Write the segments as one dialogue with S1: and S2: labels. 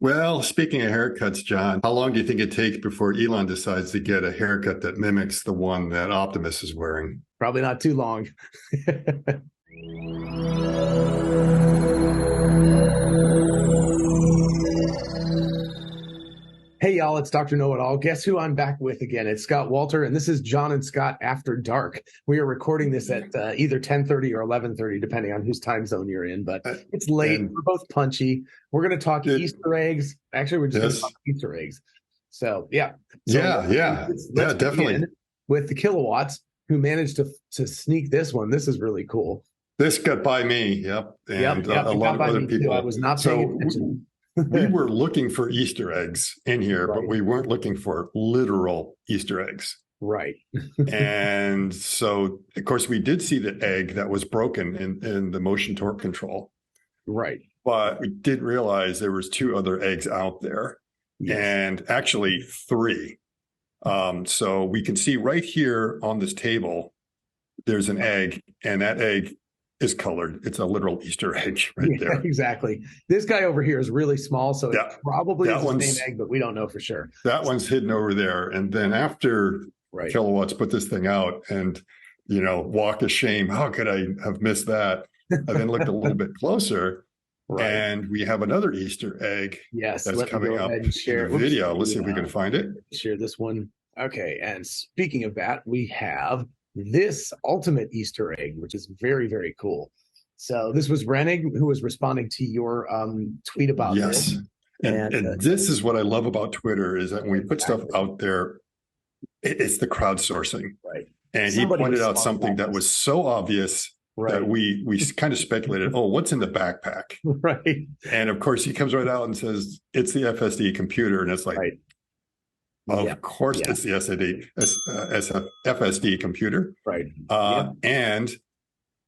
S1: Well, speaking of haircuts, John, how long do you think it takes before Elon decides to get a haircut that mimics the one that Optimus is wearing?
S2: Probably not too long. Hey, y'all, it's Dr. Know-It-All. Guess who I'm back with again? It's Scott Walter, and this is John and Scott After Dark. We are recording this at either 10:30 or 11:30, depending on whose time zone you're in, but it's late. We're both punchy. We're going to talk Easter eggs. Actually, we're just going to talk Easter eggs. So, yeah.
S1: Let's definitely.
S2: With the kilowatts, who managed to sneak this one. This is really cool.
S1: This got by me, yep. And a lot of other people.
S2: I was not paying attention.
S1: We were looking for Easter eggs in here, but we weren't looking for literal Easter eggs.
S2: Right.
S1: And so, of course, we did see the egg that was broken in the motion torque control.
S2: Right.
S1: But we did realize there was two other eggs out there, and actually three. So we can see right here on this table, there's an egg, and that egg is colored. It's a literal Easter egg there.
S2: Exactly. This guy over here is really small, so it probably is the same egg, but we don't know for sure.
S1: That one's hidden over there. And then after Kilowatts put this thing out and, walk of shame, how could I have missed that? I then looked a little bit closer, and we have another Easter egg that's coming up in the video. Let's see if we can find it.
S2: Share this one. Okay, and speaking of that, we have this ultimate Easter egg, which is very, very cool. So this was Rennig who was responding to your tweet about this.
S1: And this is what I love about Twitter is that when we put stuff out there, it's the crowdsourcing.
S2: Right.
S1: And he pointed out something that was so obvious that we kind of speculated, what's in the backpack?
S2: Right.
S1: And of course, he comes right out and says, it's the FSD computer. And it's like, of course, it's the FSD computer.
S2: Right.
S1: And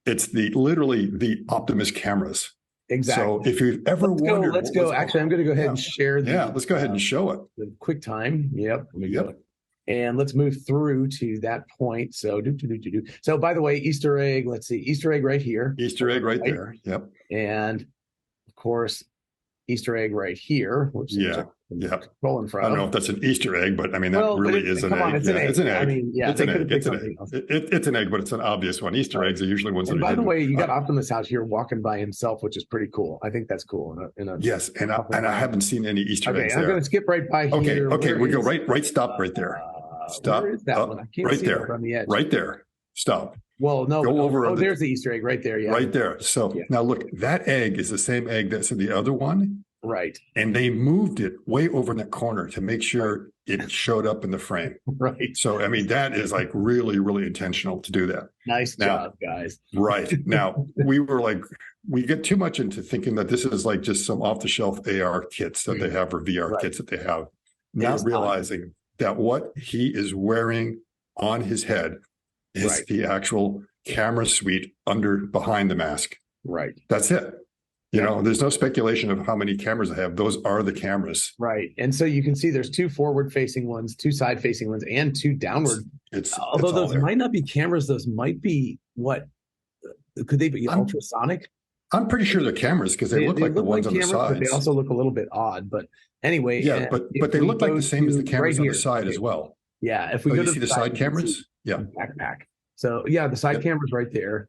S1: it's literally the Optimus cameras.
S2: Exactly.
S1: So if you've ever wondered.
S2: Let's go. Actually, I'm going to go ahead and share.
S1: Let's go ahead and show it.
S2: The QuickTime. Yep. And let's move through to that point. So, So, by the way, Easter egg. Let's see. Easter egg right here.
S1: Easter egg right there. Yep.
S2: And of course, Easter egg right here. Which control in front.
S1: I don't know if that's an Easter egg, but I mean that really is an egg. It's an egg. I mean, it's an egg. It's an egg, but it's an obvious one. Easter eggs are usually ones that are hidden.
S2: By the way, you got Optimus out here walking by himself, which is pretty cool. I think that's cool.
S1: Yes, and I haven't seen any Easter eggs there.
S2: I'm going to skip right by here.
S1: Okay, we go right. Stop right there. Stop.
S2: Where is that one? I can't see it from the edge.
S1: Right there. Stop.
S2: Well, no.
S1: Go over.
S2: There's the Easter egg right there. Yeah.
S1: Right there. So now look, that egg is the same egg that's in the other one.
S2: Right.
S1: And they moved it way over in that corner to make sure it showed up in the frame.
S2: Right.
S1: So, I mean, that is like really, really intentional to do that.
S2: Nice job, guys.
S1: Right. Now, we get too much into thinking that this is like just some off-the-shelf AR kits that they have or VR kits that they have, not realizing that what he is wearing on his head is the actual camera suite behind the mask.
S2: Right.
S1: That's it. There's no speculation of how many cameras I have. Those are the cameras.
S2: Right. And so you can see there's two forward-facing ones, two side-facing ones, and two downward. Although those might not be cameras, those might be could they be ultrasonic?
S1: I'm pretty sure they're cameras because they look like the ones on the sides.
S2: But they also look a little bit odd. But anyway.
S1: Yeah, but they look like the same as the cameras on the side as well.
S2: Yeah. If we go to
S1: the side cameras? Yeah.
S2: Backpack. So, the side camera's right there.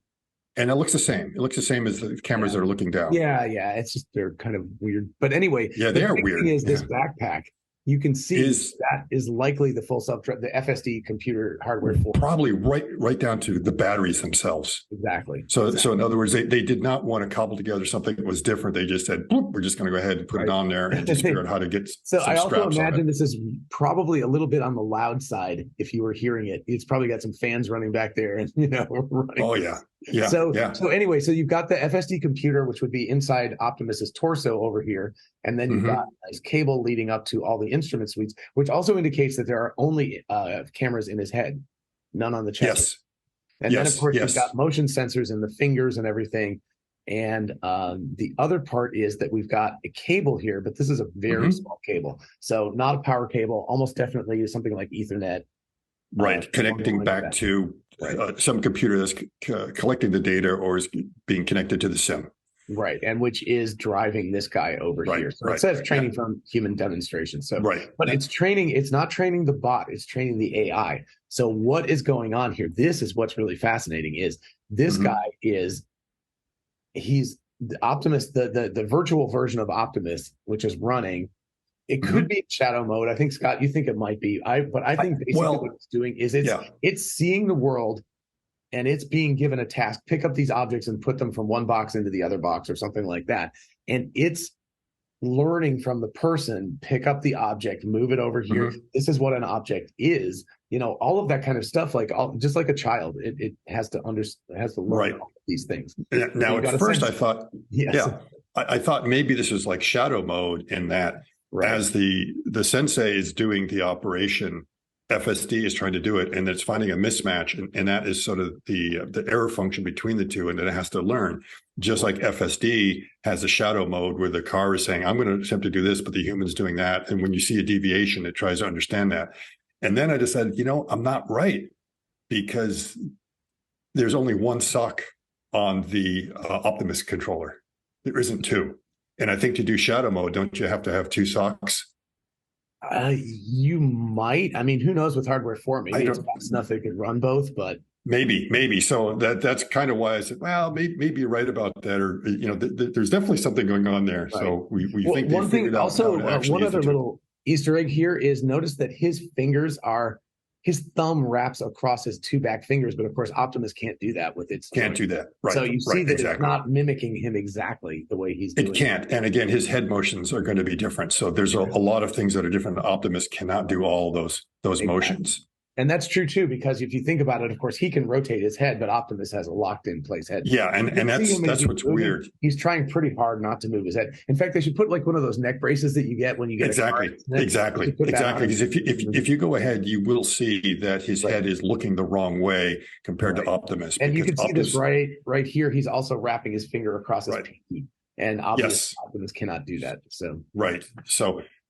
S1: And it looks the same. It looks the same as the cameras that are looking down.
S2: Yeah. It's just they're kind of weird. But anyway,
S1: they are weird.
S2: The thing is this backpack, you can see that is likely the full the FSD computer hardware for
S1: probably right down to the batteries themselves.
S2: Exactly.
S1: So in other words, they did not want to cobble together something that was different. They just said, we're just going to go ahead and put it on there and just figure out how to get
S2: so some I also imagine this is probably a little bit on the loud side. If you were hearing it, it's probably got some fans running back there and running.
S1: Oh yeah. Yeah.
S2: So anyway, so you've got the FSD computer, which would be inside Optimus's torso over here. And then you've got a nice cable leading up to all the instrument suites, which also indicates that there are only cameras in his head, none on the chest.
S1: Yes.
S2: And then, of course, you've got motion sensors in the fingers and everything. And the other part is that we've got a cable here, but this is a very small cable. So not a power cable, almost definitely something like Ethernet.
S1: Right. Connecting back to some computer that's collecting the data or is being connected to the SIM.
S2: Right. And which is driving this guy over here. So it says training from human demonstration. So, but it's training, it's not training the bot, it's training the AI. So what is going on here? This is what's really fascinating is this guy is, he's the Optimus, the virtual version of Optimus, which is running. It could be shadow mode. I think, Scott, you think it might be. But I think basically what it's doing is it's seeing the world and it's being given a task, pick up these objects and put them from one box into the other box or something like that. And it's learning from the person, pick up the object, move it over here. This is what an object is. You know, all of that kind of stuff, like just like a child, it has to understand, has to learn all of these things.
S1: Now, at first I thought, I thought maybe this was like shadow mode in that as the sensei is doing the operation, FSD is trying to do it, and it's finding a mismatch, and that is sort of the error function between the two, and then it has to learn. Just like FSD has a shadow mode where the car is saying, I'm going to attempt to do this, but the human's doing that. And when you see a deviation, it tries to understand that. And then I decided, you know, I'm not right, because there's only one sock on the Optimus controller. There isn't two. And I think to do shadow mode, don't you have to have two socks?
S2: You might. I mean, who knows with hardware 4? Maybe it's fast enough they could run both, but
S1: maybe. So that's kind of why I said, well, maybe you're right about that, or you know, there's definitely something going on there. So we think
S2: one thing. Also, one other little Easter egg here is notice that his fingers are. His thumb wraps across his two back fingers, but of course Optimus can't do that with its.
S1: Can't do that. Right.
S2: So you see that it's not mimicking him exactly the way he's doing it.
S1: It can't. And again, his head motions are going to be different. So there's a lot of things that are different. Optimus cannot do all those motions. And
S2: that's true too, because if you think about it, of course, he can rotate his head, but Optimus has a locked in place head.
S1: Yeah, and that's what's weird.
S2: He's trying pretty hard not to move his head. In fact, they should put like one of those neck braces that you get when you get
S1: exactly. Because if you go ahead, you will see that his head is looking the wrong way compared to Optimus.
S2: And you can see this right here. He's also wrapping his finger across his pinky, and Optimus cannot do that. So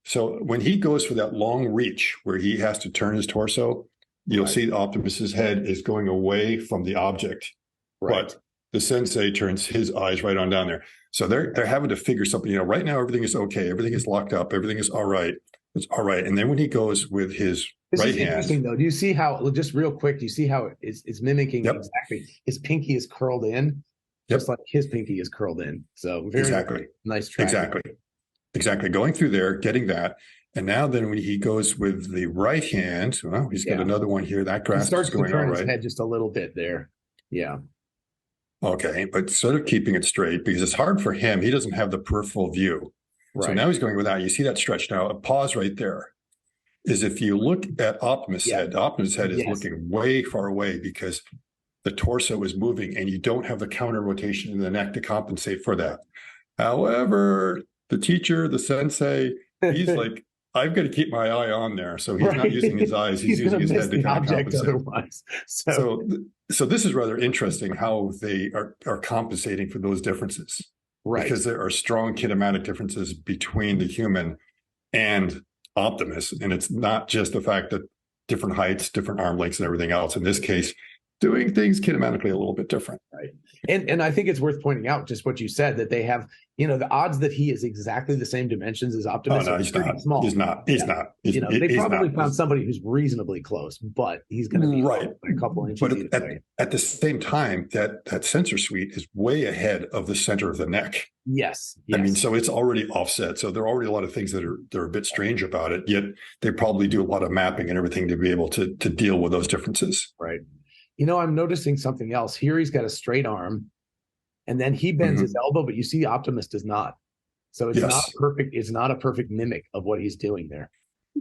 S1: So when he goes for that long reach where he has to turn his torso, you'll see Optimus's head is going away from the object, but the sensei turns his eyes right on down there. So they're having to figure something. You know, right now everything is okay, everything is locked up, everything is all right. It's all right. And then when he goes with his right hand,
S2: interesting though. Do you see how? Just real quick, do you see how it's mimicking exactly? His pinky is curled in, just like his pinky is curled in. So very nice track.
S1: Exactly. Going through there, getting that. And now then when he goes with the right hand, well, he's got another one here. That grasp is going all right.
S2: His head just a little bit there. Yeah.
S1: Okay. But sort of keeping it straight, because it's hard for him. He doesn't have the peripheral view. Right. So now he's going without. You see that stretch. Now a pause right there is if you look at Optimus' head, Optimus' head is looking way far away because the torso is moving and you don't have the counter rotation in the neck to compensate for that. However, the teacher, the sensei, he's like, I've got to keep my eye on there. So he's not using his eyes. He's using his head to kind of compensate.
S2: Otherwise.
S1: So this is rather interesting how they are compensating for those differences. Right. Because there are strong kinematic differences between the human and Optimus. And it's not just the fact that different heights, different arm lengths and everything else. In this case, doing things kinematically a little bit different.
S2: Right. And I think it's worth pointing out just what you said, that they have, you know, the odds that he is exactly the same dimensions as Optimus are pretty small.
S1: He's not.
S2: They probably found somebody who's reasonably close, but he's going to be a couple inches.
S1: But at the same time, that sensor suite is way ahead of the center of the neck.
S2: Yes.
S1: I mean, so it's already offset. So there are already a lot of things that are a bit strange about it, yet they probably do a lot of mapping and everything to be able to deal with those differences.
S2: Right. You know, I'm noticing something else. Here he's got a straight arm, and then he bends his elbow, but you see Optimus does not. So it's not a perfect mimic of what he's doing there.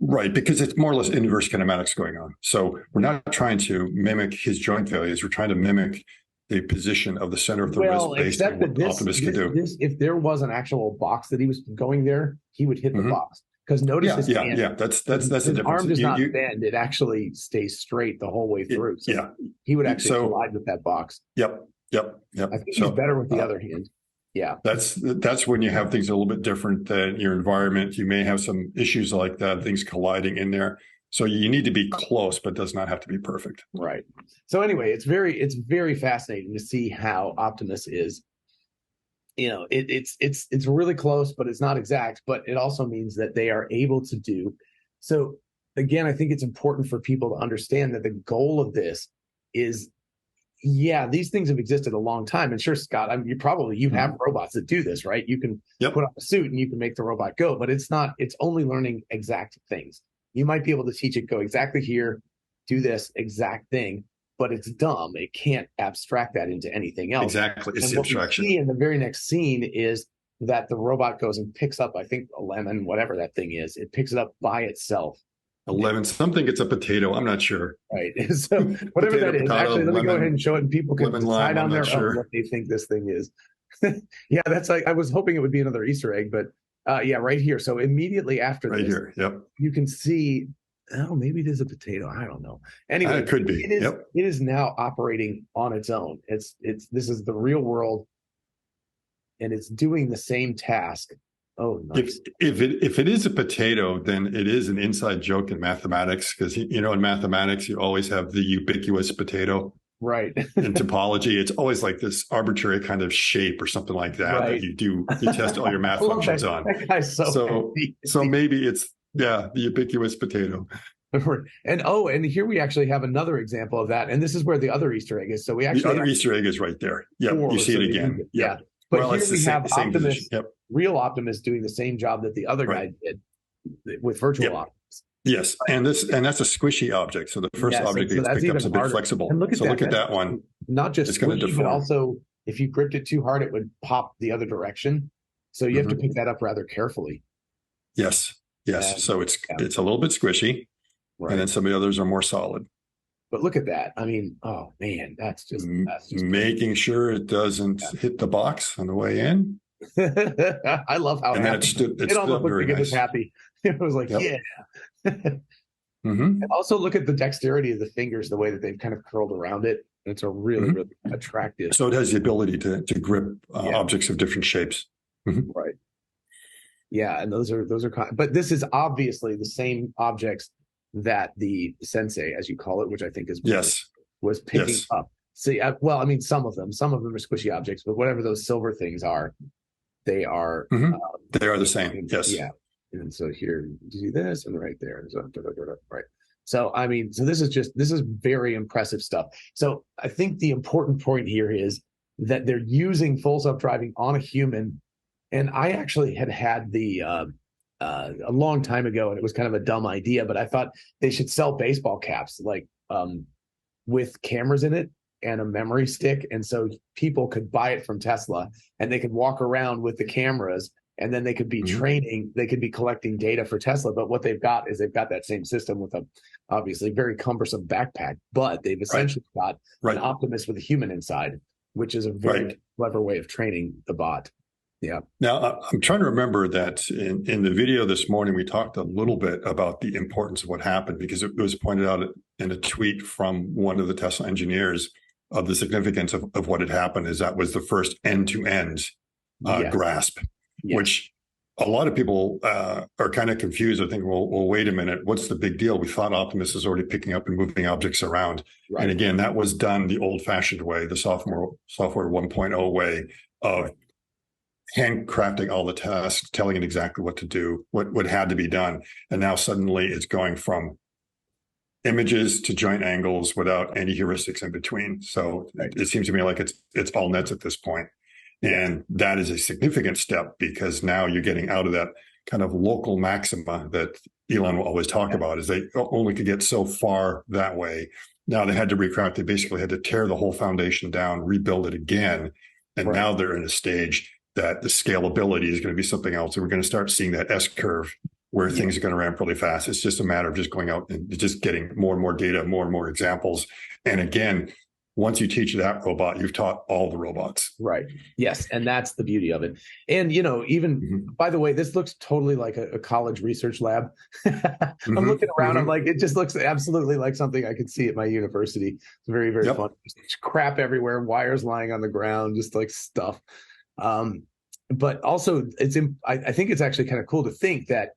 S1: Right, because it's more or less inverse kinematics going on. So we're not trying to mimic his joint values. We're trying to mimic the position of the center of the wrist based on what Optimus can do.
S2: If there was an actual box that he was going there, he would hit the box. Because notice his hand.
S1: That's the difference.
S2: Arm does not bend; it actually stays straight the whole way through. So he would actually collide with that box.
S1: Yep.
S2: I think he's better with the other hand. Yeah,
S1: that's when you have things a little bit different than your environment. You may have some issues like that, things colliding in there. So you need to be close, but does not have to be perfect.
S2: Right. So anyway, it's very fascinating to see how Optimus is it's really close, but it's not exact. But it also means that they are able to do so. Again, I think it's important for people to understand that the goal of this is, yeah, these things have existed a long time. And sure, Scott, I mean, you have robots that do this, right? You can put on a suit and you can make the robot go, but it's only learning exact things. You might be able to teach it, go exactly here, do this exact thing, but it's dumb. It can't abstract that into anything else.
S1: Exactly. It's
S2: and
S1: the
S2: what
S1: abstraction.
S2: we see in the very next scene is that the robot goes and picks up, I think, a lemon, whatever that thing is. It picks it up by itself.
S1: 11 something. It's a potato. I'm not sure.
S2: Right. So whatever that is, actually, let me go ahead and show it, and people can decide on their own what they think this thing is. Yeah, that's like, I was hoping it would be another Easter egg, but yeah, right here. So immediately after
S1: right
S2: this,
S1: here,
S2: you can see. Oh, maybe it is a potato. I don't know. Anyway,
S1: it could be.
S2: It is now operating on its own. This is the real world, and it's doing the same task. Oh, nice.
S1: If it is a potato, then it is an inside joke in mathematics, because in mathematics you always have the ubiquitous potato.
S2: Right.
S1: In topology, it's always like this arbitrary kind of shape or something like that that you test all your math functions on.
S2: That guy's
S1: so maybe it's the ubiquitous potato.
S2: And here we actually have another example of that, and this is where the other Easter egg is. So we actually
S1: the other Easter egg is right there. Yeah, you see it again. Yeah.
S2: But here we have Optimus, real Optimus, doing the same job that the other guy did with virtual Optimus.
S1: Yes, and that's a squishy object. So the first object gets picked up is a bit flexible.
S2: And look at that
S1: one.
S2: Not just squishy, but also if you gripped it too hard, it would pop the other direction. So you have to pick that up rather carefully.
S1: Yes. So it's a little bit squishy, and then some of the others are more solid.
S2: But look at that. I mean, oh man, that's just
S1: making sure it doesn't hit the box on the way in.
S2: I love how it almost looked like it was happy. It was like, And also look at the dexterity of the fingers, the way that they've kind of curled around it. It's a really, really attractive.
S1: So it has the ability to grip objects of different shapes.
S2: Right. Yeah, and those are but this is obviously the same objects that the sensei, as you call it, which I think is was picking up. See, well, I mean, some of them are squishy objects, but whatever those silver things are, they are
S1: they are the same. Yes.
S2: Yeah. And so here you see this, and right there, right. So I mean, so this is very impressive stuff. So I think the important point here is that they're using full self-driving on a human. And I actually had the a long time ago, and it was kind of a dumb idea, but I thought they should sell baseball caps like with cameras in it and a memory stick, and so people could buy it from Tesla and they could walk around with the cameras, and then they could be training, they could be collecting data for Tesla. But what they've got is that same system with a obviously very cumbersome backpack, but they've essentially got an Optimus with a human inside, which is a very clever way of training the bot. Yeah.
S1: Now, I'm trying to remember that in the video this morning, we talked a little bit about the importance of what happened, because it was pointed out in a tweet from one of the Tesla engineers of the significance of what had happened, is that was the first end-to-end grasp, which a lot of people are kind of confused. I think, well, wait a minute, what's the big deal? We thought Optimus is already picking up and moving objects around. Right. And again, that was done the old-fashioned way, the software 1.0 way of handcrafting all the tasks, telling it exactly what to do, what had to be done. And now suddenly it's going from images to joint angles without any heuristics in between. So it seems to me like it's all nets at this point. And that is a significant step, because now you're getting out of that kind of local maxima that Elon will always talk about, is they only could get so far that way. Now they had to recraft. They basically had to tear the whole foundation down, rebuild it again. And now they're in a stage that the scalability is going to be something else. And we're going to start seeing that S curve where things are going to ramp really fast. It's just a matter of just going out and just getting more and more data, more and more examples. And again, once you teach that robot, you've taught all the robots.
S2: Right. Yes. And that's the beauty of it. And, even, by the way, this looks totally like a college research lab. I'm looking around. I'm like, it just looks absolutely like something I could see at my university. It's very, very fun. Just crap everywhere, wires lying on the ground, just like stuff. But also I think it's actually kind of cool to think that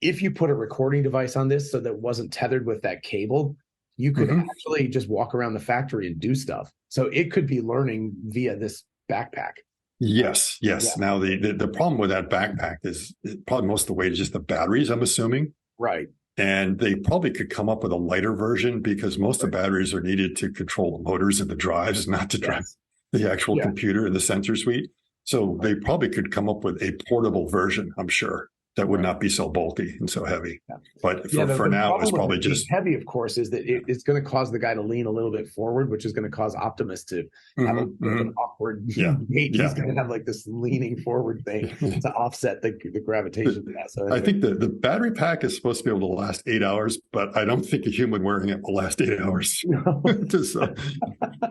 S2: if you put a recording device on this so that it wasn't tethered with that cable, you could actually just walk around the factory and do stuff. So it could be learning via this backpack.
S1: Yes.
S2: Yeah.
S1: Now the problem with that backpack is probably most of the weight is just the batteries, I'm assuming.
S2: Right.
S1: And they probably could come up with a lighter version because most of the batteries are needed to control the motors and the drives, not to drive the actual computer and the sensor suite. So they probably could come up with a portable version, I'm sure, that would not be so bulky and so heavy.
S2: Yeah.
S1: But for now, it's probably just
S2: heavy, of course, is that it's going to cause the guy to lean a little bit forward, which is going to cause Optimus to have an awkward gait. He's going to have like this leaning forward thing to offset the gravitation. So
S1: I think the battery pack is supposed to be able to last 8 hours, but I don't think a human wearing it will last 8 hours. No. Just,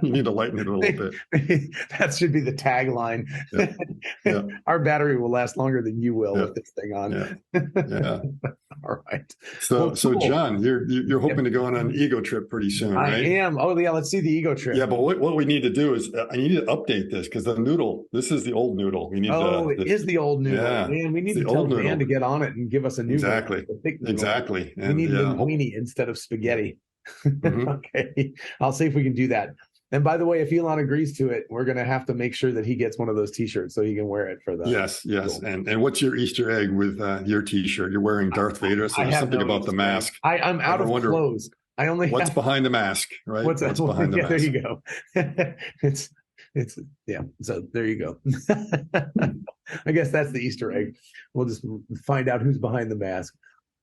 S1: you need to lighten it a little bit.
S2: That should be the tagline. Yeah. Our battery will last longer than you will with this thing on.
S1: Yeah.
S2: All right.
S1: So John, you're hoping to go on an ego trip pretty soon, right?
S2: I am. Oh yeah, let's see the ego trip.
S1: Yeah, but what we need to do is I need to update this because the noodle. This is the old noodle. We need.
S2: It is the old noodle.
S1: Yeah,
S2: man, we need to tell Dan to get on it and give us a new
S1: exactly.
S2: Exactly. We need linguine instead of spaghetti. Okay, I'll see if we can do that. And by the way, if Elon agrees to it, we're going to have to make sure that he gets one of those T-shirts so he can wear it for the.
S1: Yes. And what's your Easter egg with your T-shirt? You're wearing Darth Vader. So there's something about the mask.
S2: I'm out of clothes. I only.
S1: What's behind the mask, right?
S2: What's behind the mask? There you go. it's yeah. So there you go. I guess that's the Easter egg. We'll just find out who's behind the mask.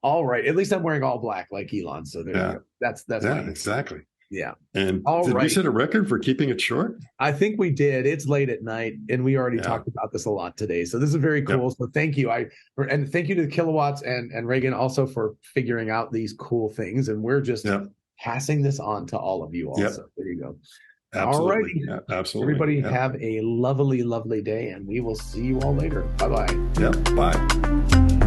S2: All right. At least I'm wearing all black like Elon. So there you go. That's
S1: exactly.
S2: Yeah.
S1: And did we set a record for keeping it short?
S2: I think we did. It's late at night, and we already talked about this a lot today. So this is very cool. So thank you. And thank you to the Kilowatts and Reagan also for figuring out these cool things. And we're just passing this on to all of you also. There you go.
S1: Absolutely.
S2: All right.
S1: Absolutely.
S2: Everybody have a lovely, lovely day, and we will see you all later. Bye-bye.
S1: Bye.